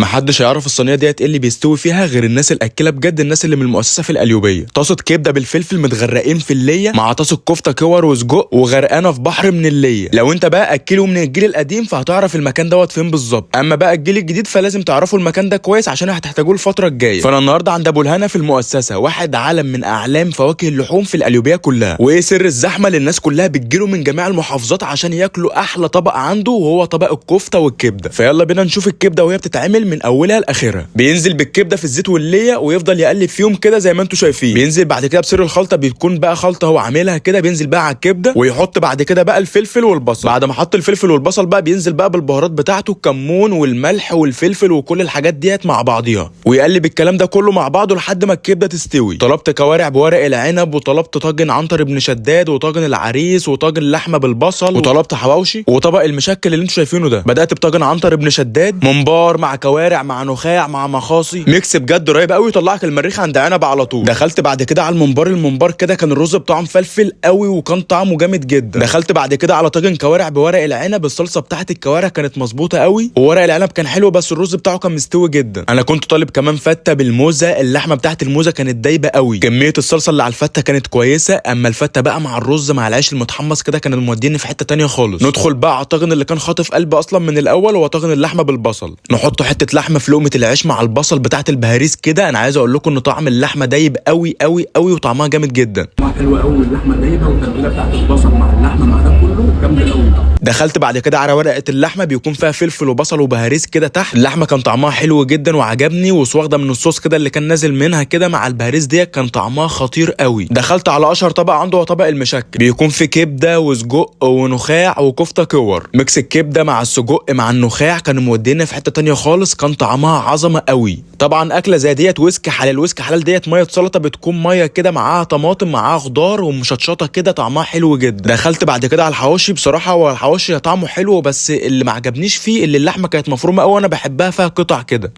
محدش هيعرف الصينيه ديت ايه اللي بيستوي فيها غير الناس الاكله بجد، الناس اللي من المؤسسه في القليوبيه. طاسه كبده بالفلفل متغرقين في الليه، مع طاسه كفته كور وسجق وغرقانه في بحر من الليه. لو انت بقى اكله من الجيل القديم فهتعرف المكان دوت فين بالظبط، اما بقى الجيل الجديد فلازم تعرفوا المكان ده كويس عشان هتحتاجوه الفتره الجايه. فانا النهارده عند ابو الهنا في المؤسسه، واحد عالم من اعلام فواكه اللحوم في القليوبيه كلها. وايه سر الزحمه اللي الناس كلها بتجيله من جميع المحافظات عشان ياكلوا احلى طبق عنده، وهو طبق الكفته والكبده. فيلا بينا نشوف الكبده وهي بتتعمل من اولها لاخرها. بينزل بالكبده في الزيت والليه ويفضل يقلب فيهم كده زي ما انتم شايفين. بينزل بعد كده بسر الخلطه، بتكون بقى خلطه هو عاملها كده، بينزل بقى على الكبده ويحط بعد كده بقى الفلفل والبصل. بعد ما حط الفلفل والبصل بقى بينزل بقى بالبهارات بتاعته، الكمون والملح والفلفل وكل الحاجات ديت مع بعضيها، ويقلب الكلام ده كله مع بعضه لحد ما الكبده تستوي. طلبت كوارع بورق العنب، وطلبت طاجن عنتر بن شداد، وطاجن العريس، وطاجن لحمه بالبصل، وطلبت حواوشي، وطبق المشكل اللي انتم شايفينه ده. بدات بطاجن عنتر بن شداد، ممبار مع كوارع مع نخاع مع مخاصي، ميكس بجد رهيب قوي يطلعك المريخ عند عنب على طول. دخلت بعد كده على الممبار كده كان الرز بتاعه مفلفل قوي وكان طعمه جامد جدا. دخلت بعد كده على طاجن كوارع بورق العنب، الصلصه بتاعت الكوارع كانت مظبوطه قوي، وورق العنب كان حلو بس الرز بتاعه كان مستوي جدا. انا كنت طالب كمان فته بالموزه، اللحمه بتاعت الموزه كانت دايبه قوي، كميه الصلصه اللي على الفته كانت كويسه، اما الفته بقى مع الرز مع العيش المتحمص كده كانوا موديني في حته تانية خالص. ندخل بقى على الطاجن اللي كان خاطف قلبي اصلا من الاول، هو طاجن اللحمه بالبصل. نحط حته لحمه في لقمه العيش مع البصل بتاعت البهاريز كده. انا عايز اقول لكم ان طعم اللحمه دايب قوي قوي قوي وطعمها جامد جدا. حلوه قوي اللحمه دايبه، والتتبيله بتاعت البصل مع اللحمه مع ده كله جامده قوي. دخلت بعد كده على ورقه اللحمه، بيكون فيها فلفل وبصل وبهاريز كده تحت. اللحمه كان طعمها حلو جدا وعجبني، واخده من الصوص كده اللي كان نازل منها كده مع البهاريز ديت، كان طعمها خطير قوي. دخلت على اشهر طبق عنده، هو طبق المشكل، بيكون فيه كبده وسجق ونخاع وكفته كور. ميكس الكبده مع السجق مع النخاع كانوا مودينا في حته تانية خالص، كان طعمها عظمه قوي. طبعا اكله زي ديت ويسك حلال. ويسك حلال ديت ميه سلطه، بتكون ميه كده معاها طماطم معاها خضار ومشطشطه كده، طعمها حلو جدا. دخلت بعد كده على الحواوشي. بصراحه هو الحواوشي طعمه حلو، بس اللي ما عجبنيش فيه اللي اللحمه كانت مفرومه قوي، انا بحبها فيها قطع كده.